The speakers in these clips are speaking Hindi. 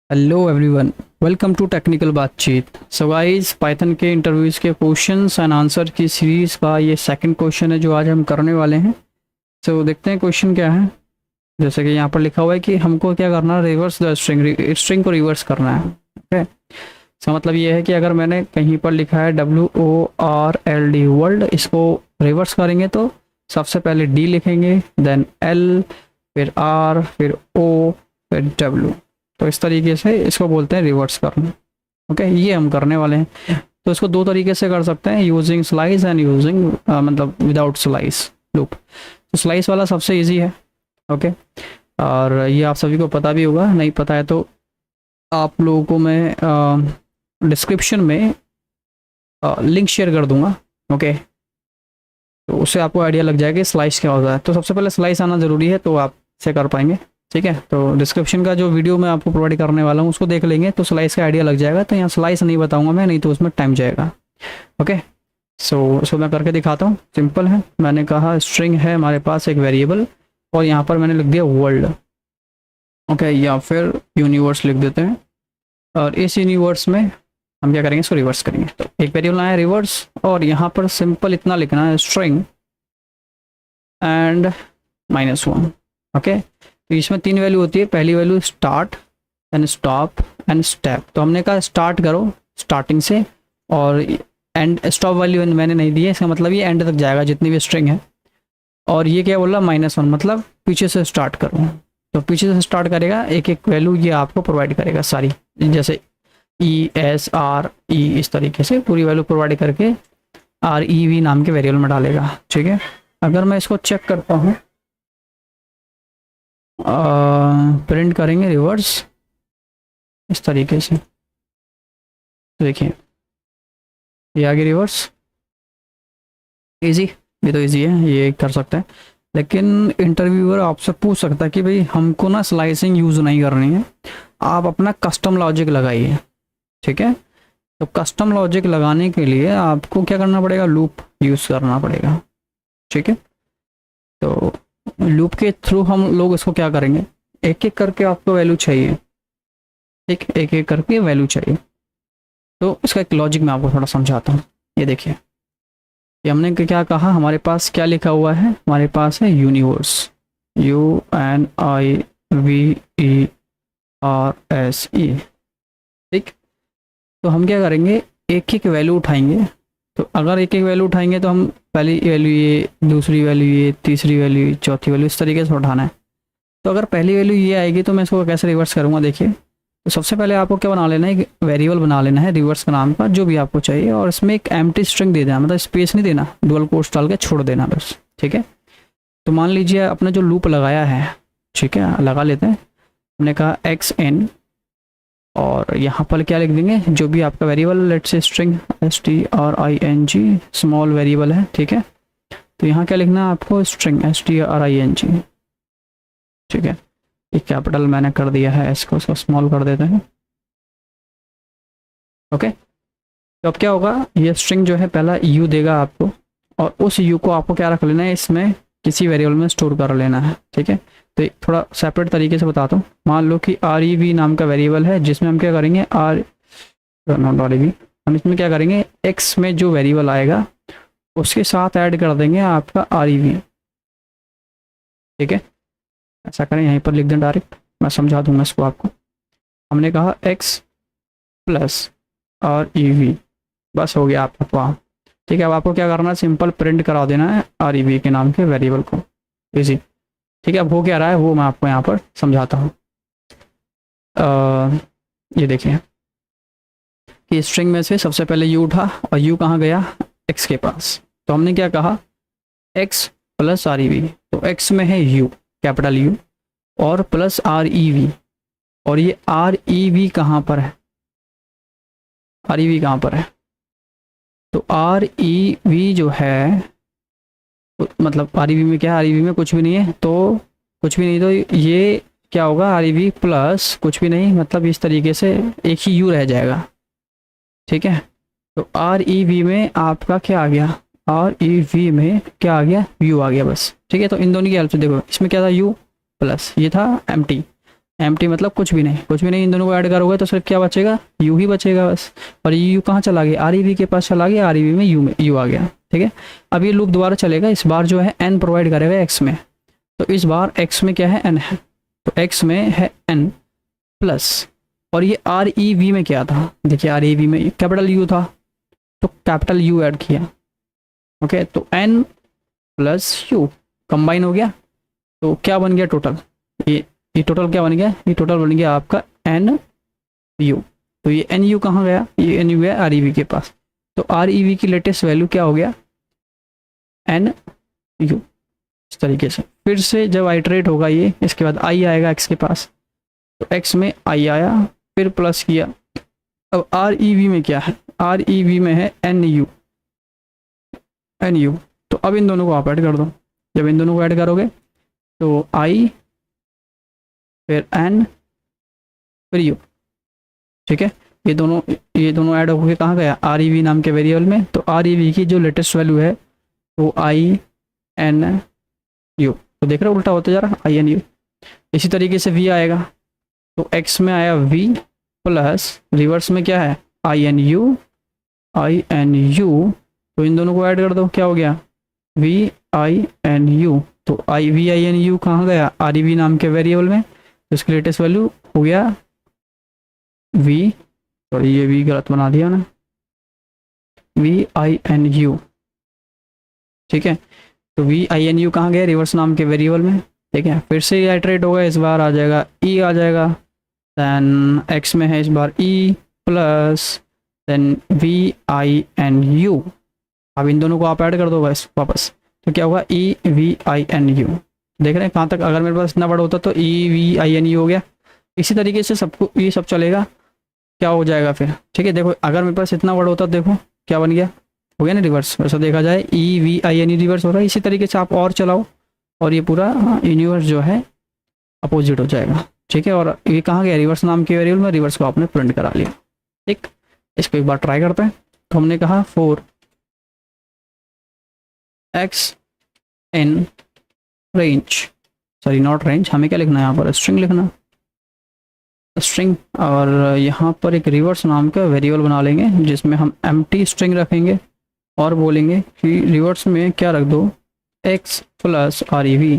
Hello everyone, welcome to technical बातचीत। सो गाइस, पाइथन के इंटरव्यूज़ के क्वेश्चंस एंड आंसर की सीरीज़ का ये सेकंड क्वेश्चन है जो आज हम करने वाले हैं। सो देखते हैं क्वेश्चन क्या है। जैसे कि यहाँ पर लिखा हुआ है कि हमको क्या करना है, रिवर्स द स्ट्रिंग को रिवर्स करना है। ओके, इसका मतलब ये है कि अगर मैंने कहीं पर लिखा है WORLD वर्ल्ड, इसको रिवर्स करेंगे तो सबसे पहले D लिखेंगे, देन L, फिर R, फिर O, फिर W। तो इस तरीके से इसको बोलते हैं रिवर्स करना। ओके, ये हम करने वाले हैं। तो इसको दो तरीके से कर सकते हैं, यूजिंग स्लाइस एंड यूजिंग मतलब विदाउट स्लाइस लूप। तो स्लाइस वाला सबसे इजी है। ओके, और ये आप सभी को पता भी होगा, नहीं पता है तो आप लोगों को मैं डिस्क्रिप्शन में लिंक शेयर कर दूंगा। ओके, तो उससे आपको आइडिया लग जाएगा स्लाइस क्या होता है। तो सबसे पहले स्लाइस आना ज़रूरी है, तो आप से कर पाएंगे। ठीक है, तो डिस्क्रिप्शन का जो वीडियो मैं आपको प्रोवाइड करने वाला हूँ उसको देख लेंगे तो स्लाइस का आइडिया लग जाएगा। तो यहाँ स्लाइस नहीं बताऊंगा मैं, नहीं तो उसमें टाइम जाएगा। ओके, सो मैं करके दिखाता हूँ। सिंपल है, मैंने कहा स्ट्रिंग है हमारे पास एक वेरिएबल, और यहाँ पर मैंने लिख दिया वर्ल्ड। ओके, या फिर यूनिवर्स लिख देते हैं। और इस यूनिवर्स में हम क्या करेंगे, इसको रिवर्स करेंगे। तो एक वेरिएबल आया रिवर्स, और यहाँ पर सिंपल इतना लिखना है, स्ट्रिंग एंड -1। ओके, तो इसमें तीन वैल्यू होती है। पहली value start and stop and step. तो हमने कहा स्टार्ट करो स्टार्टिंग से, और एंड स्टॉप वैल्यू मैंने नहीं दी है, इसका मतलब ये एंड तक जाएगा जितनी भी स्ट्रिंग है। और ये क्या बोला, -1, मतलब पीछे से स्टार्ट करो। तो पीछे से स्टार्ट करेगा, एक एक वैल्यू ये आपको प्रोवाइड करेगा सारी, जैसे ESRE, इस तरीके से पूरी वैल्यू प्रोवाइड करके REV नाम के वेरिएबल में डालेगा। ठीक है, अगर मैं इसको चेक करता हूँ, प्रिंट करेंगे रिवर्स इस तरीके से। देखिए ये आगे रिवर्स, इजी, ये तो इजी है, ये कर सकते हैं। लेकिन इंटरव्यूअर आपसे पूछ सकता है कि भाई हमको ना स्लाइसिंग यूज़ नहीं करनी है, आप अपना कस्टम लॉजिक लगाइए। ठीक है, तो कस्टम लॉजिक लगाने के लिए आपको क्या करना पड़ेगा, लूप यूज़ करना पड़ेगा। ठीक है, तो लूप के थ्रू हम लोग इसको क्या करेंगे, एक एक करके आपको वैल्यू चाहिए, एक एक करके वैल्यू चाहिए। तो इसका एक लॉजिक मैं आपको थोड़ा समझाता हूँ। ये देखिए, ये हमने क्या कहा, हमारे पास क्या लिखा हुआ है, हमारे पास है यूनिवर्स, UNIVERSE। ठीक, तो हम क्या करेंगे, एक एक वैल्यू उठाएंगे। तो अगर एक एक वैल्यू उठाएंगे तो हम पहली वैल्यू ये, दूसरी वैल्यू ये, तीसरी वैल्यू, चौथी वैल्यू, इस तरीके से उठाना है। तो अगर पहली वैल्यू ये आएगी तो मैं इसको कैसे रिवर्स करूँगा, देखिए। तो सबसे पहले आपको क्या बना लेना है, एक वेरिएबल बना लेना है रिवर्स का नाम का, जो भी आपको चाहिए, और इसमें एक एम्प्टी स्ट्रिंग दे देना, मतलब स्पेस नहीं देना, डुअल कोट्स डाल के छोड़ देना बस। ठीक है, तो मान लीजिए अपने जो लूप लगाया है, ठीक है, लगा लेते हैं। हमने कहा XN, और यहाँ पर क्या लिख देंगे, जो भी आपका variable, let's say string STRING, small variable है। ठीक है, तो यहाँ क्या लिखना है आपको, स्ट्रिंग STRING। ठीक है, ये कैपिटल मैंने कर दिया है, इसको स्मॉल कर देते हैं। ओके, तो अब क्या होगा, ये स्ट्रिंग जो है पहला U देगा आपको, और उस U को आपको क्या रख लेना है, इसमें किसी वेरिएबल में स्टोर कर लेना है। ठीक है, तो थोड़ा सेपरेट तरीके से बताता हूँ। मान लो कि REV नाम का वेरिएबल है, जिसमें हम क्या करेंगे, REV, हम इसमें क्या करेंगे, X में जो वेरिएबल आएगा उसके साथ ऐड कर देंगे आपका REV। ठीक है, ऐसा करें, यहीं पर लिख दें डायरेक्ट, मैं समझा दूंगा इसको आपको। हमने कहा X प्लस REV, बस हो गया आपका काम। ठीक है, अब आपको क्या करना है, सिंपल प्रिंट करा देना है REV के नाम के वेरिएबल को, इजी। ठीक है, अब हो क्या रहा है वो मैं आपको यहाँ पर समझाता हूँ। ये देखिए कि स्ट्रिंग में से सबसे पहले U उठा, और U कहाँ गया, X के पास। तो हमने क्या कहा, X प्लस REV, तो X में है U, कैपिटल U, और प्लस REV, और ये REV कहाँ पर है, REV कहाँ पर है, तो REV जो है, मतलब REV में क्या है, REV में कुछ भी नहीं है, तो कुछ भी नहीं, तो ये क्या होगा, REV प्लस कुछ भी नहीं, मतलब इस तरीके से एक ही U रह जाएगा। ठीक है, तो REV में आपका क्या आ गया, REV में क्या आ गया, U आ गया बस। ठीक है, तो इन दोनों की हेल्प से देखो, इसमें क्या था, U प्लस, ये था एम्प्टी, एम्प्टी मतलब कुछ भी नहीं, कुछ भी नहीं। इन दोनों को ऐड करोगे तो सिर्फ क्या बचेगा, यू ही बचेगा बस। और ये यू कहाँ चला गया, आर ई वी के पास चला गया, आर ई वी में यू आ गया। ठीक है, अब ये लूप दोबारा चलेगा, इस बार जो है एन प्रोवाइड करेगा एक्स में। तो इस बार एक्स में क्या है, एन है, तो एक्स में है एन प्लस, और ये आर ई वी में क्या था, देखिए आर ई वी में कैपिटल यू था, तो कैपिटल यू ऐड किया। ओके, तो एन प्लस यू कंबाइन हो गया, तो क्या बन गया टोटल, ये टोटल क्या बन गया, ये टोटल बन गया आपका एन यू। तो ये एन यू कहाँ गया, ये एन यू गया आर ई वी के पास। तो आर ई वी की लेटेस्ट वैल्यू क्या हो गया, एन यू। इस तरीके से फिर से जब आइटरेट होगा ये, इसके बाद आई आएगा एक्स के पास, तो एक्स में आई आया, फिर प्लस किया। अब आर ई वी में क्या है, आर ई वी में है एन यू, एन यू। तो अब इन दोनों को आप ऐड कर दो, जब इन दोनों को ऐड करोगे तो आई फिर एन फिर यू। ठीक है, ये दोनों ऐड होकर कहाँ गया, आर ई वी नाम के वेरिएबल में। तो आर ई वी की जो लेटेस्ट वैल्यू है वो आई एन यू, तो देख रहे हो उल्टा होता जा रहा, आई एन यू। इसी तरीके से वी आएगा, तो एक्स में आया वी प्लस रिवर्स में क्या है, I N U, I N U. तो इन दोनों को ऐड कर दो, क्या हो गया, वी आई एन यू। तो I V I N U कहाँ गया, आर ई वी नाम के वेरिएबल में, तो इसकी लेटेस्ट वैल्यू हो गया वी, सॉरी ये वी गलत बना दिया ना, वी आई एन यू। ठीक है, तो वी आई एन यू कहाँ गया, रिवर्स नाम के वेरिएबल में। ठीक है, फिर से आइटरेट होगा, इस बार आ जाएगा ई आ जाएगा, देन एक्स में है इस बार E plus then V I N U. अब इन दोनों को आप ऐड कर दो वापस, तो क्या होगा, E V I N U. देख रहे हैं कहाँ तक, अगर मेरे पास इतना बड़ा होता तो E V I N U हो गया। इसी तरीके से सबको ये सब चलेगा, क्या हो जाएगा फिर। ठीक है, देखो अगर मेरे पास इतना बड़ा होता, देखो क्या बन गया, हो गया ना रिवर्स। वैसा देखा जाए E V I N U reverse हो रहा है, इसी तरीके से आप और चलाओ और ये पूरा यूनिवर्स जो है अपोजिट हो जाएगा। ठीक है, और ये कहाँ गया, रिवर्स नाम के वेरिएबल में, रिवर्स को आपने प्रिंट करा लिया। ठीक, इसको एक बार ट्राई करते हैं। तो हमने कहा four x in range, sorry not range, हमें क्या लिखना है यहाँ पर, स्ट्रिंग लिखना, स्ट्रिंग। और यहाँ पर एक रिवर्स नाम का वेरिएबल बना लेंगे जिसमें हम एम्प्टी स्ट्रिंग रखेंगे और बोलेंगे कि रिवर्स में क्या रख दो, x plus R E V.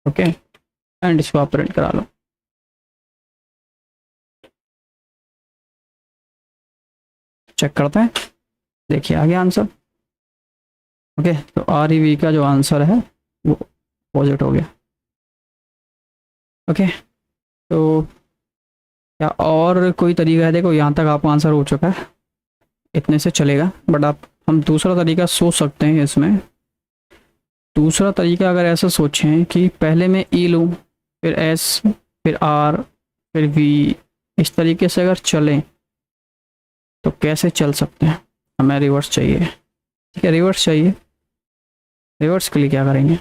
Okay, and इसको आप प्रिंट करा लो। चेक करते हैं, देखिए आ गया आंसर। ओके, तो आर ई वी का जो आंसर है वो पॉजिट हो गया। ओके, तो क्या और कोई तरीका है, देखो यहाँ तक आपका आंसर हो चुका है, इतने से चलेगा, बट आप हम दूसरा तरीका सोच सकते हैं इसमें। दूसरा तरीका अगर ऐसा सोचें कि पहले मैं ई लूँ, फिर एस, फिर आर, फिर वी, इस तरीके से अगर चलें तो कैसे चल सकते हैं। हमें रिवर्स चाहिए। ठीक है, रिवर्स चाहिए, रिवर्स के लिए क्या करेंगे,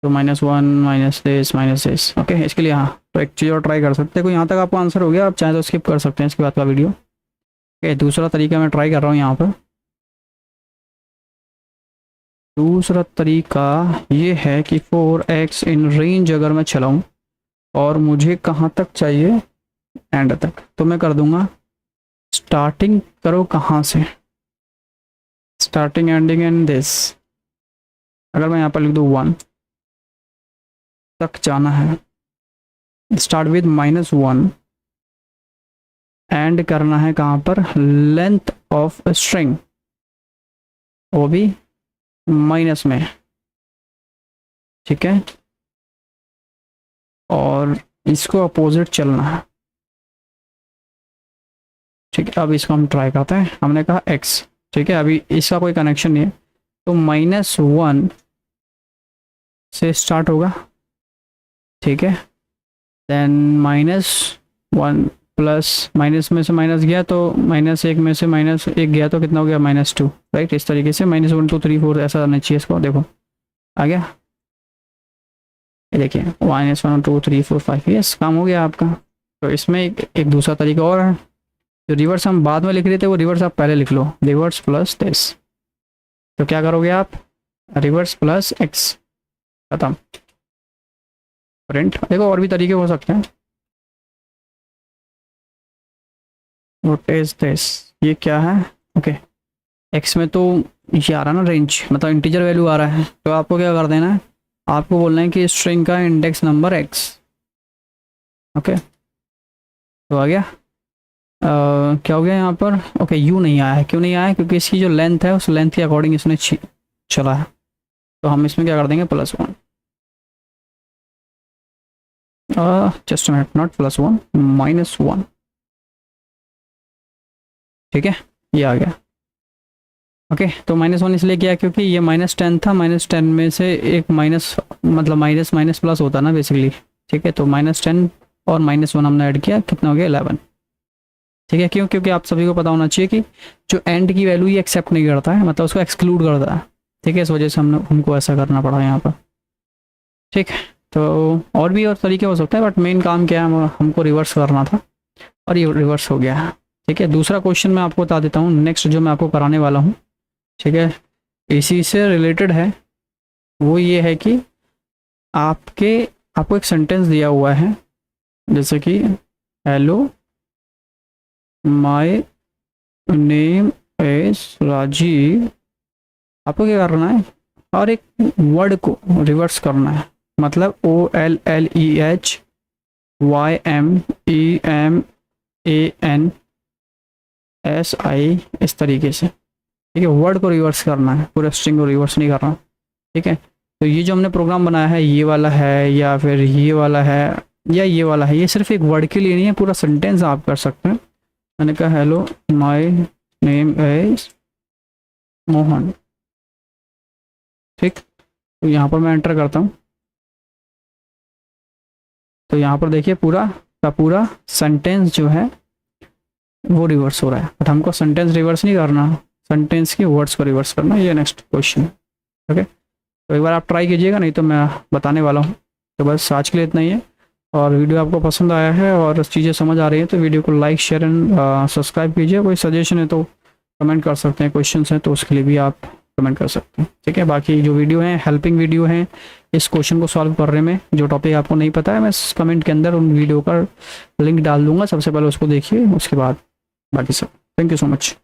तो -1 माइनस दिस। ओके, इसके लिए हाँ, तो एक चीज़ और ट्राई कर सकते हैं। कोई यहाँ तक आपको आंसर हो गया, आप चाहे तो स्किप कर सकते हैं इसके बाद का वीडियो। ओके, दूसरा तरीका मैं ट्राई कर रहा हूँ यहाँ पर। दूसरा तरीका ये है कि 4x इन रेंज अगर मैं चलाऊँ और मुझे कहाँ तक चाहिए, एंड तक, तो मैं कर दूंगा स्टार्टिंग करो कहाँ से, स्टार्टिंग एंडिंग एंड दिस। अगर मैं यहाँ पर लिख दूँ 1 तक जाना है, स्टार्ट विद -1, एंड करना है कहाँ पर, लेंथ ऑफ स्ट्रिंग, वो भी माइनस में। ठीक है, और इसको अपोजिट चलना है। ठीक है, अब इसको हम ट्राई करते हैं। हमने कहा x, ठीक है, अभी इसका कोई कनेक्शन नहीं है, तो -1 से स्टार्ट होगा। ठीक है, देन -1 प्लस, माइनस में से माइनस गया तो -1 में से -1 गया तो कितना हो गया, -2। राइट, इस तरीके से -1 2 3 4 ऐसा आना चाहिए इसको। देखो आ गया, ये देखिए -1 2 3 4 5, यस काम हो गया आपका। तो इसमें एक दूसरा तरीका और है, जो रिवर्स हम बाद में लिख रहे थे वो रिवर्स आप पहले लिख लो, रिवर्स प्लस दिस। तो क्या करोगे आप, रिवर्स प्लस x, खत्म। प्रिंट, देखो और भी तरीके हो सकते हैं। व्हाट इज दिस, ये क्या है? ओके, एक्स में तो ये आ रहा है ना रेंज, मतलब इंटीजर वैल्यू आ रहा है, तो आपको क्या कर देना है, आपको बोलना है कि स्ट्रिंग का इंडेक्स नंबर एक्स। ओके, तो आ गया। क्या हो गया यहाँ पर? ओके, यू नहीं आया है, क्यों नहीं आया है? क्योंकि इसकी जो लेंथ है उस लेंथ के अकॉर्डिंग इसने चला है, तो हम इसमें क्या कर देंगे, +1। Just minute, not +1, -1। ठीक है, ये आ गया। ओके, तो -1 इसलिए किया क्योंकि ये -10 था, -10 में से एक माइनस, मतलब माइनस माइनस प्लस होता है ना बेसिकली। ठीक है, तो -10 और -1 हमने ऐड किया, कितना हो गया, 11। ठीक है, क्यों? क्योंकि आप सभी को पता होना चाहिए कि जो एंड की वैल्यू ये एक्सेप्ट नहीं करता है, मतलब उसको एक्सक्लूड करता है। ठीक है, इस वजह से हमको ऐसा करना पड़ा यहाँ पर। ठीक है, तो और भी और तरीके हो सकते हैं, बट मेन काम क्या है, हमको रिवर्स करना था और ये रिवर्स हो गया। ठीक है, दूसरा क्वेश्चन मैं आपको बता देता हूँ, नेक्स्ट जो मैं आपको कराने वाला हूँ। ठीक है, इसी से रिलेटेड है, वो ये है कि आपको एक सेंटेंस दिया हुआ है, जैसे कि hello my name is Rajiv. आपको क्या करना है, और एक वर्ड को रिवर्स करना है, मतलब OLLEHYMEMANSI, इस तरीके से। ठीक है, वर्ड को रिवर्स करना है, पूरे स्ट्रिंग को रिवर्स नहीं करना। ठीक है, तो ये जो हमने प्रोग्राम बनाया है, ये वाला है या फिर ये वाला है या ये वाला है, ये सिर्फ एक वर्ड के लिए नहीं है, पूरा सेंटेंस आप कर सकते हैं। मैंने कहा hello my name is Mohan. ठीक, तो यहाँ पर मैं एंटर करता हूँ, तो यहाँ पर देखिए पूरा का पूरा सेंटेंस जो है वो रिवर्स हो रहा है, बट हमको सेंटेंस रिवर्स नहीं करना, सेंटेंस की वर्ड्स को रिवर्स करना। ये नेक्स्ट क्वेश्चन। ओके, तो एक बार आप ट्राई कीजिएगा, नहीं तो मैं बताने वाला हूँ। तो बस आज के लिए इतना ही है, और वीडियो आपको पसंद आया है और चीज़ें समझ आ रही हैं तो वीडियो को लाइक शेयर एंड सब्सक्राइब कीजिए। कोई सजेशन है तो कमेंट कर सकते हैं, क्वेश्चंस हैं तो उसके लिए भी आप कमेंट कर सकते हैं। ठीक है, बाकी जो वीडियो हैं हेल्पिंग वीडियो हैं इस क्वेश्चन को सॉल्व करने में, जो टॉपिक आपको नहीं पता है मैं कमेंट के अंदर उन वीडियो का लिंक डाल दूंगा, सबसे पहले उसको देखिए, उसके बाद बाकी सब। Thank you so much.